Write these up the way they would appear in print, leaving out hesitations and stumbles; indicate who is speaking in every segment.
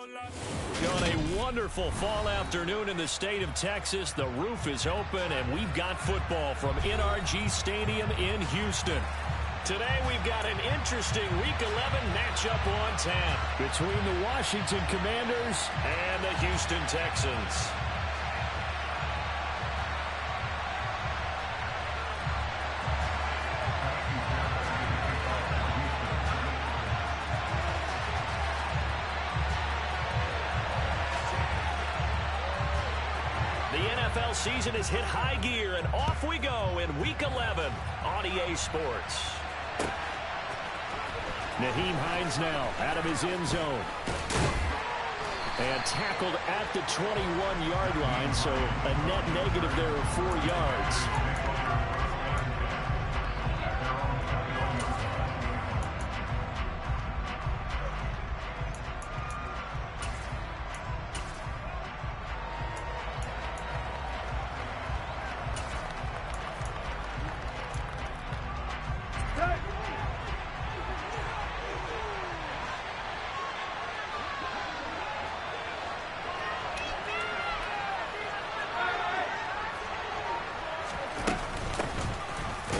Speaker 1: On a wonderful fall afternoon in the state of Texas, the roof is open, and we've got football from NRG Stadium in Houston. Today we've got an interesting Week 11 matchup on tap between the Washington Commanders and the Houston Texans. The NFL season has hit high gear, and off we go in Week 11 on EA Sports. Nyheim Hines now out of his end zone. And tackled at the 21-yard line, so a net negative there of 4 yards.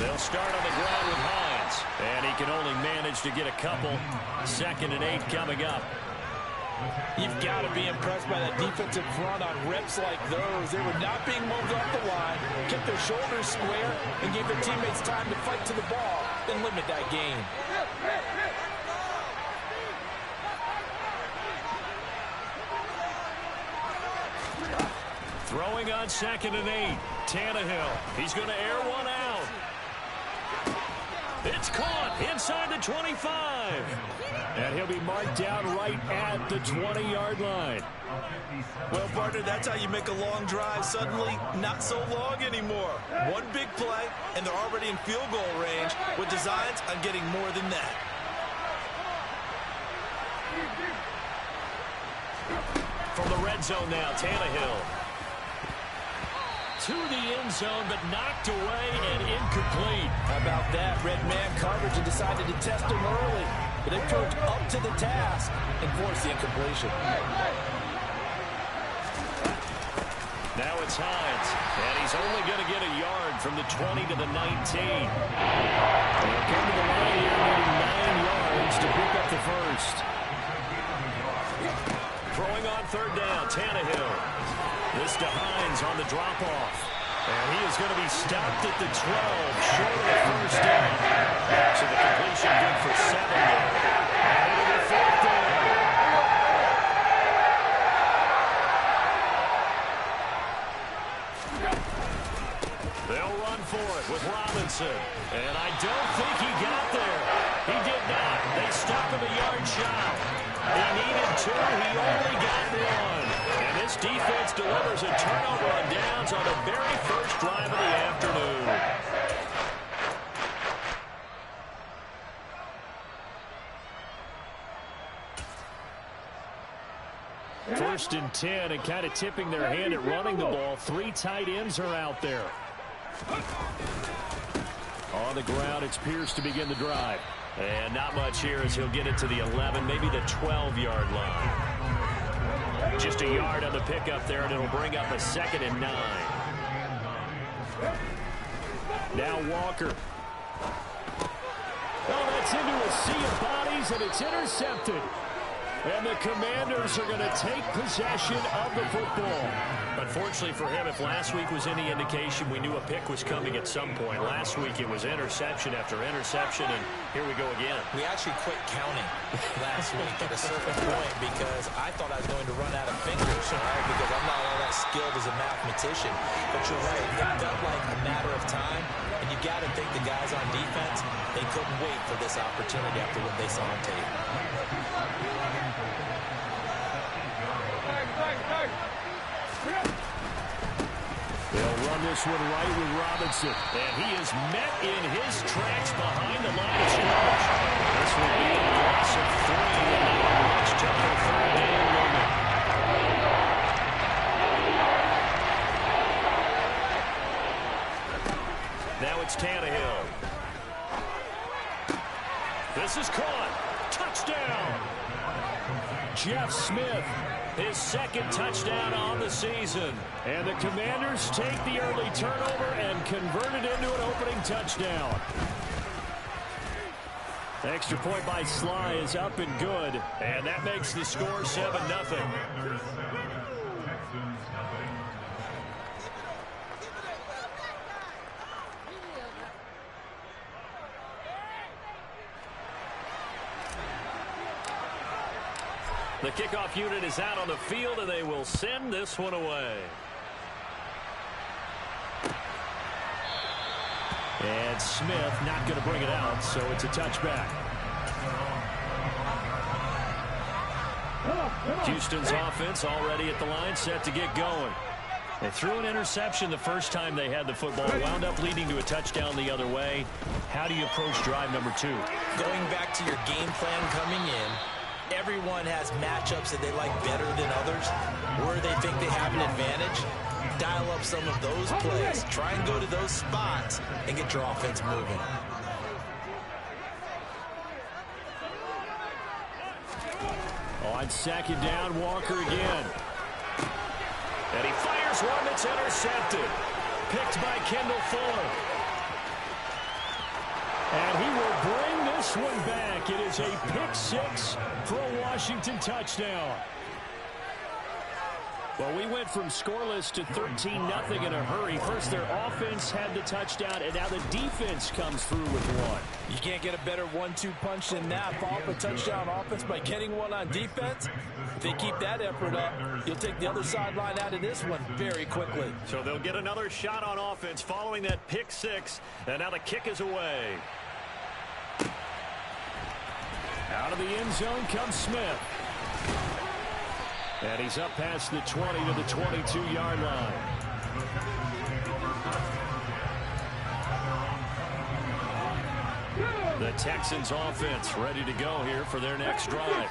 Speaker 1: They'll start on the ground with Hines, and he can only manage to get a couple. 2nd and 8 coming up.
Speaker 2: You've got to be impressed by that defensive front on reps like those. They were not being moved off the line, kept their shoulders square, and gave their teammates time to fight to the ball and limit that gain.
Speaker 1: Throwing on 2nd and 8. Tannehill. He's going to air one out. It's caught inside the 25. And he'll be marked down right at the 20-yard line.
Speaker 3: Well, partner, that's how you make a long drive suddenly not so long anymore. One big play, and they're already in field goal range with designs on getting more than that.
Speaker 1: From the red zone now, Tannehill. To the end zone, but knocked away and incomplete.
Speaker 2: How about that? Red man coverage and decided to test him early. But they proved up to the task and forced the incompletion.
Speaker 1: Now it's Hines, and he's only going to get a yard from the 20 to the 19. He'll come to the line here, needing 9 yards to pick up the first. Throwing on 3rd down, Tannehill. This to Hines on the drop-off. And he is going to be stopped at the 12, short of the first down. So the completion good for 7 there. And into the 4th down. They'll run for it with Robinson. And I don't think he got there. He did not. They stop him a yard shy. He needed 2. He only got 1. And this defense delivers a turnover on downs on the very first drive of the afternoon. 1st and 10, and kind of tipping their hand at running the ball. 3 tight ends are out there. On the ground, it's Pierce to begin the drive. And not much here as he'll get it to the 11, maybe the 12-yard line. Just a yard on the pickup there, and it'll bring up a 2nd and 9. Now Walker. Oh, that's into a sea of bodies, and it's intercepted. And the Commanders are going to take possession of the football. Unfortunately for him, if last week was any indication, we knew a pick was coming at some point. Last week it was interception after interception, and here we go again.
Speaker 2: We actually quit counting last week at a certain point because I thought I was going to run out of fingers, right? Because I'm not all that skilled as a mathematician. But you're right, it felt like a matter of time, and you got to think the guys on defense, they couldn't wait for this opportunity after what they saw on tape.
Speaker 1: They'll run this one right with Robinson. And he is met in his tracks behind the line of scrimmage. This will be a loss of 3. And now a much tougher 3rd down moment. Now it's Tannehill. This is caught. Touchdown. Jeff Smith, his second touchdown on the season. And the Commanders take the early turnover and convert it into an opening touchdown. The extra point by Sly is up and good. And that makes the score 7-0. The kickoff unit is out on the field, and they will send this one away. And Smith not going to bring it out, so it's a touchback. Houston's offense already at the line, set to get going. They threw an interception the first time they had the football, wound up leading to a touchdown the other way. How do you approach drive number 2?
Speaker 2: Going back to your game plan coming in, everyone has matchups that they like better than others, where they think they have an advantage. Dial up some of those plays. Try and go to those spots and get your offense moving.
Speaker 1: On second down, Walker again. And he fires one that's intercepted. Picked by Kendall Fuller. And he will bring this one back. It is a pick-6 for a Washington touchdown. Well, we went from scoreless to 13-0 in a hurry. First, their offense had the touchdown, and now the defense comes through with one.
Speaker 3: You can't get a better 1-2 punch than that. Follow up a touchdown offense by getting one on defense. If they keep that effort up, you'll take the other sideline out of this one very quickly.
Speaker 1: So they'll get another shot on offense following that pick-6, and now the kick is away. Out of the end zone comes Smith. And he's up past the 20 to the 22-yard line. The Texans offense ready to go here for their next drive.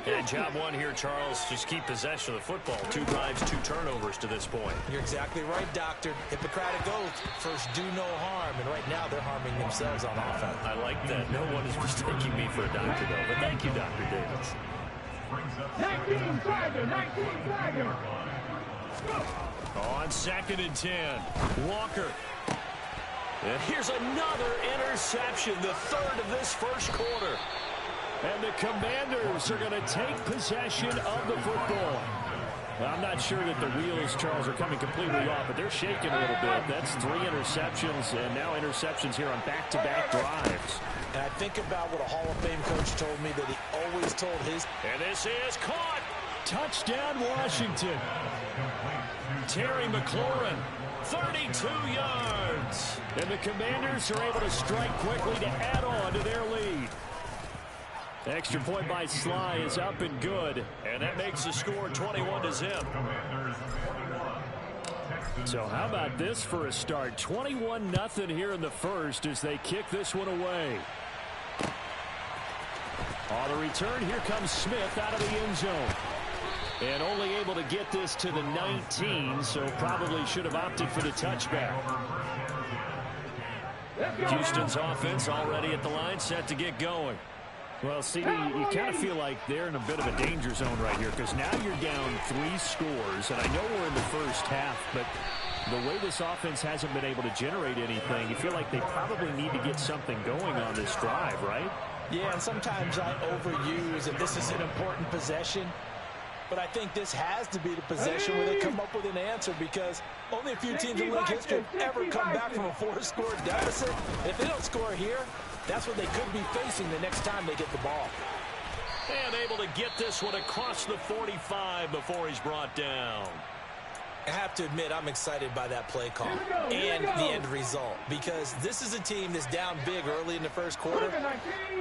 Speaker 1: And job one here, Charles, just keep possession of the football. 2 drives, 2 turnovers to this point.
Speaker 2: You're exactly right, Doctor. Hippocratic oath. First, do no harm. And right now, they're harming themselves on offense.
Speaker 1: I like that. No one is mistaking me for a doctor, though. But thank you, Dr. Davis.
Speaker 4: 19 Tiger.
Speaker 1: On 2nd and 10, Walker. And here's another interception, the 3rd of this first quarter. And the Commanders are going to take possession of the football. I'm not sure that the wheels, Charles, are coming completely off, but they're shaking a little bit. That's 3 interceptions, and now interceptions here on back-to-back drives.
Speaker 2: And I think about what a Hall of Fame coach told me that he always told his...
Speaker 1: And this is caught. Touchdown, Washington. Terry McLaurin, 32 yards. And the Commanders are able to strike quickly to add on to their lead. Extra point by Sly is up and good. And that makes the score 21-0. So how about this for a start? 21-0 here in the first as they kick this one away. On the return, here comes Smith out of the end zone. And only able to get this to the 19, so probably should have opted for the touchback. Houston's offense already at the line, set to get going. Well, CD, you kind of feel like they're in a bit of a danger zone right here because now you're down 3 scores, and I know we're in the first half, but the way this offense hasn't been able to generate anything, you feel like they probably need to get something going on this drive, right?
Speaker 2: Yeah, and sometimes I overuse and this is an important possession. But I think this has to be the possession where they come up with an answer because only a few teams in league history have ever come back from a 4-score deficit. And if they don't score here, that's what they could be facing the next time they get the ball.
Speaker 1: And able to get this one across the 45 before he's brought down.
Speaker 2: I have to admit, I'm excited by that play call and the end result because this is a team that's down big early in the first quarter,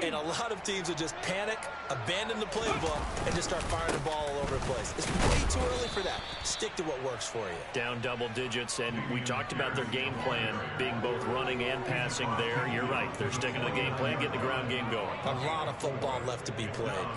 Speaker 2: and a lot of teams will just panic, abandon the playbook, and just start firing the ball all over the place. It's way too early for that. Stick to what works for you.
Speaker 1: Down double digits, and we talked about their game plan being both running and passing there. You're right. They're sticking to the game plan, getting the ground game going.
Speaker 2: A lot of football left to be played.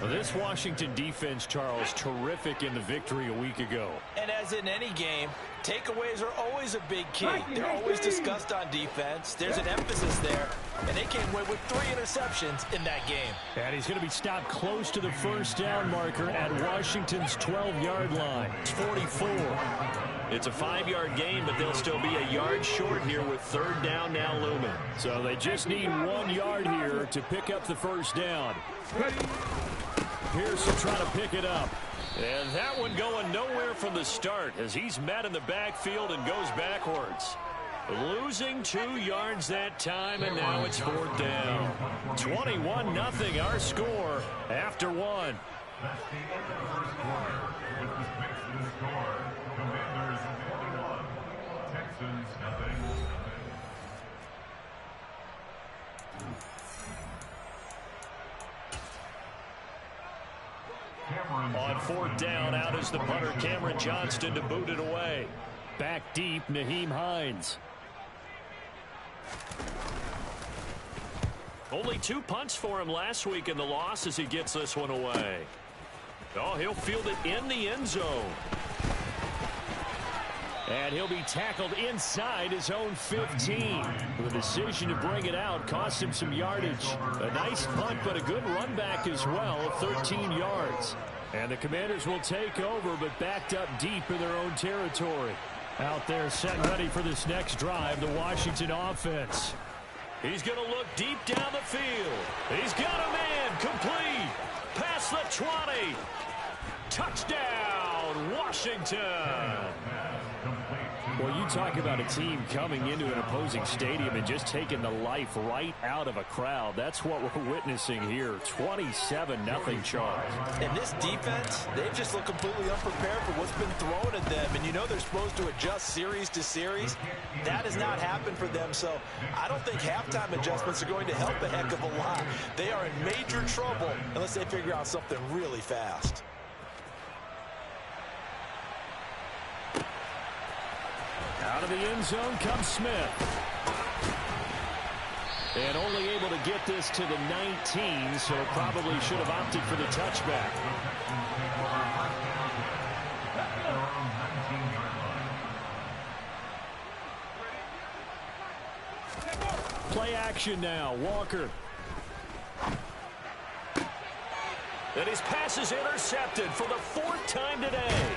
Speaker 1: Well, this Washington defense, Charles, terrific in the victory a week ago.
Speaker 2: And as in any game, takeaways are always a big key. They're always discussed on defense. There's an emphasis there, and they came away with 3 interceptions in that game.
Speaker 1: And he's going to be stopped close to the first down marker at Washington's 12-yard line. It's 44. It's a 5-yard gain, but they'll still be a yard short here with 3rd down now looming. So they just need 1 yard here to pick up the first down. Pearson trying to pick it up. And that one going nowhere from the start as he's met in the backfield and goes backwards. Losing 2 yards that time, and now it's 4th down. 21-0 our score after 1.
Speaker 4: That's the end of the first quarter with the Texans score. Commanders 21, Texans nothing.
Speaker 1: On 4th down, out is the punter, Cameron Johnston, to boot it away. Back deep, Nyheim Hines. Only 2 punts for him last week in the loss as he gets this one away. Oh, he'll field it in the end zone. And he'll be tackled inside his own 15. The decision to bring it out cost him some yardage. A nice punt, but a good run back as well of 13 yards. And the Commanders will take over, but backed up deep in their own territory. Out there set ready for this next drive, the Washington offense. He's going to look deep down the field. He's got a man complete. Past the 20. Touchdown, Washington. Well, you talk about a team coming into an opposing stadium and just taking the life right out of a crowd. That's what we're witnessing here. 27-0 Charles.
Speaker 2: And this defense, they've just looked completely unprepared for what's been thrown at them. And you know they're supposed to adjust series to series. That has not happened for them. So I don't think halftime adjustments are going to help a heck of a lot. They are in major trouble unless they figure out something really fast.
Speaker 1: Out of the end zone comes Smith. And only able to get this to the 19, so probably should have opted for the touchback. Play action now, Walker. And his pass is intercepted for the 4th time today.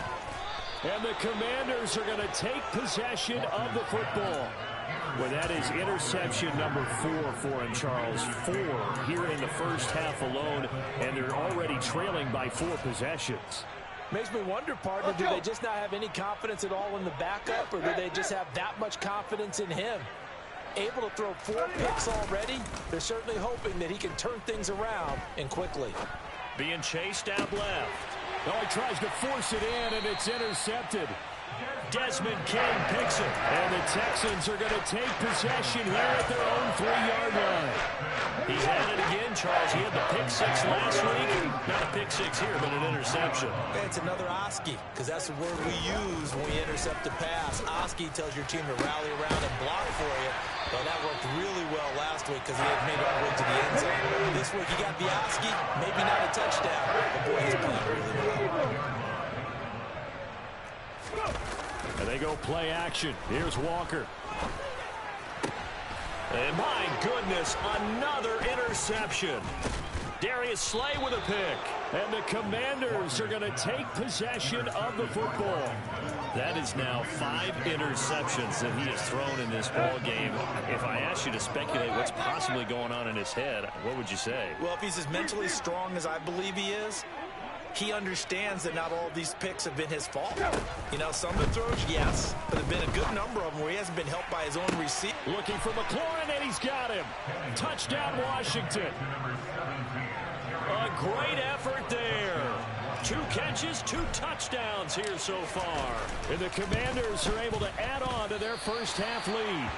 Speaker 1: And the Commanders are going to take possession of the football. Well, that is interception number 4 for him, Charles. 4 here in the first half alone, and they're already trailing by 4 possessions.
Speaker 2: Makes me wonder, partner, do they just not have any confidence at all in the backup, or do they just have that much confidence in him? Able to throw 4 picks already, they're certainly hoping that he can turn things around and quickly.
Speaker 1: Being chased out left. Oh, he tries to force it in, and it's intercepted. Desmond King picks it. And the Texans are going to take possession here at their own 3-yard line. He's had it again, Charles. He had the pick 6 last week. Not a pick 6 here, but an interception.
Speaker 2: It's another Oski, because that's the word we use when we intercept a pass. Oski tells your team to rally around and block for you. Well, that worked really well last week because he had made it all the way to the end zone. This week he got the Oski, maybe not a touchdown, but boy, he's playing really well.
Speaker 1: And they go play action. Here's Walker. And my goodness, another interception. Darius Slay with a pick. And the Commanders are going to take possession of the football. That is now 5 interceptions that he has thrown in this ball game. If I asked you to speculate what's possibly going on in his head, what would you say?
Speaker 2: Well, if he's as mentally strong as I believe he is, he understands that not all of these picks have been his fault. You know, some of the throws, yes, but there have been a good number of them where he hasn't been helped by his own receiver.
Speaker 1: Looking for McLaurin, and he's got him. Touchdown, Washington. A great effort there. 2 catches, 2 touchdowns here so far. And the Commanders are able to add on to their first half lead.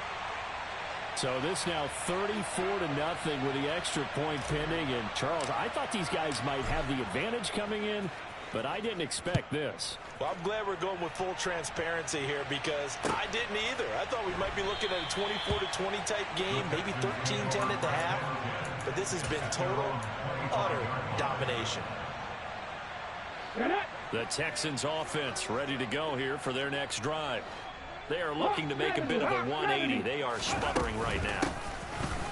Speaker 1: So this now 34-0 with the extra point pending. And Charles, I thought these guys might have the advantage coming in, but I didn't expect this.
Speaker 2: Well, I'm glad we're going with full transparency here because I didn't either. I thought we might be looking at a 24-20 type game, maybe 13-10 at the half. But this has been total, utter domination.
Speaker 1: The Texans offense ready to go here for their next drive. They are looking to make a bit of a 180. They are sputtering right now.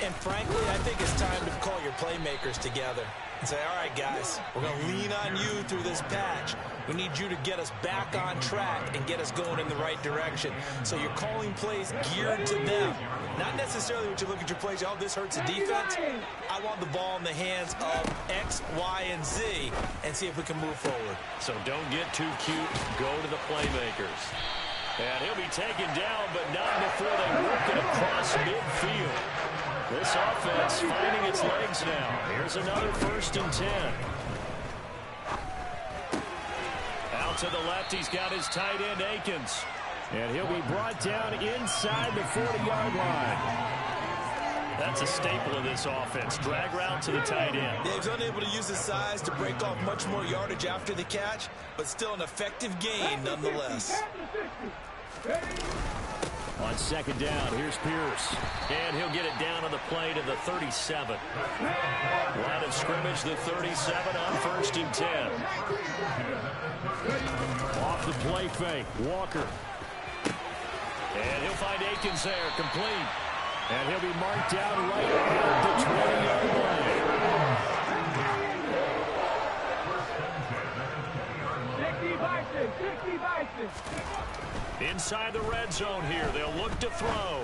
Speaker 2: And frankly, I think it's time to call your playmakers together and say, all right, guys, we're going to lean on you through this patch. We need you to get us back on track and get us going in the right direction. So you're calling plays geared to them. Not necessarily what you look at your plays, oh, this hurts the defense. I want the ball in the hands of X, Y, and Z and see if we can move forward.
Speaker 1: So don't get too cute. Go to the playmakers. And he'll be taken down, but not before they work it across midfield. This offense finding its legs now. Here's another 1st and 10. Out to the left, he's got his tight end, Akins. And he'll be brought down inside the 40-yard line. That's a staple of this offense. Drag route to the tight end.
Speaker 3: Dave's unable to use his size to break off much more yardage after the catch, but still an effective gain nonetheless.
Speaker 1: On 2nd down, here's Pierce. And he'll get it down on the play to the 37. Line of scrimmage, the 37 on 1st and 10. Off the play fake, Walker. And he'll find Akins there, complete. And he'll be marked down right at the 20-yard line. Inside the red zone here, they'll look to throw.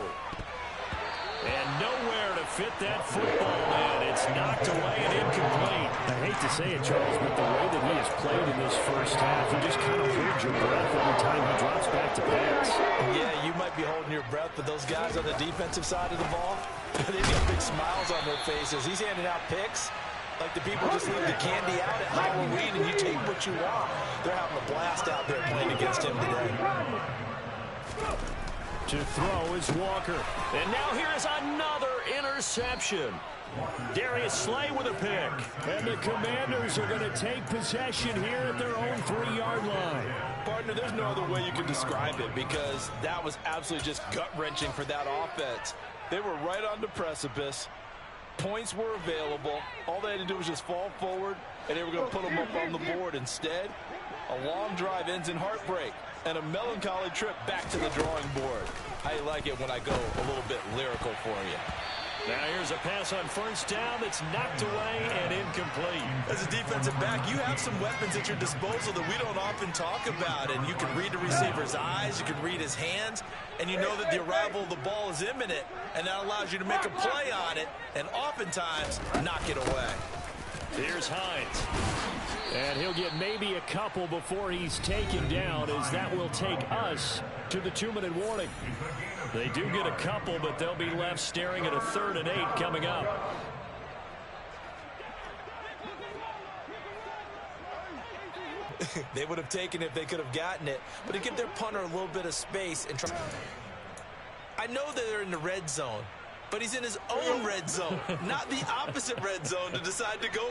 Speaker 1: And nowhere to fit that football in. It's knocked away and incomplete. I hate to say it, Charles, but the way that he has played in this first half, you just kind of hold your breath every time he drops back to pass.
Speaker 2: Yeah, you might be holding your breath, but those guys on the defensive side of the ball, they've got big smiles on their faces. He's handing out picks like the people just leave the candy out at Halloween and you take what you want. They're having a blast out there playing against him today.
Speaker 1: To throw is Walker. And now here is another interception. Darius Slay with a pick. And the Commanders are going to take possession here at their own 3-yard line.
Speaker 3: Partner, there's no other way you can describe it because that was absolutely just gut-wrenching for that offense. They were right on the precipice. Points were available. All they had to do was just fall forward, and they were going to put them up on the board. Instead, a long drive ends in heartbreak and a melancholy trip back to the drawing board. How you like it when I go a little bit lyrical for you?
Speaker 1: Now here's a pass on 1st down that's knocked away and incomplete.
Speaker 3: As a defensive back, you have some weapons at your disposal that we don't often talk about. And you can read the receiver's eyes, you can read his hands, and you know that the arrival of the ball is imminent, and that allows you to make a play on it and oftentimes knock it away.
Speaker 1: Here's Hines. And he'll get maybe a couple before he's taken down, as that will take us to the 2-minute warning. They do get a couple, but they'll be left staring at a 3rd and 8 coming up.
Speaker 2: They would have taken it if they could have gotten it, but to give their punter a little bit of space and try. I know that they're in the red zone, but he's in his own red zone, not the opposite red zone to decide to go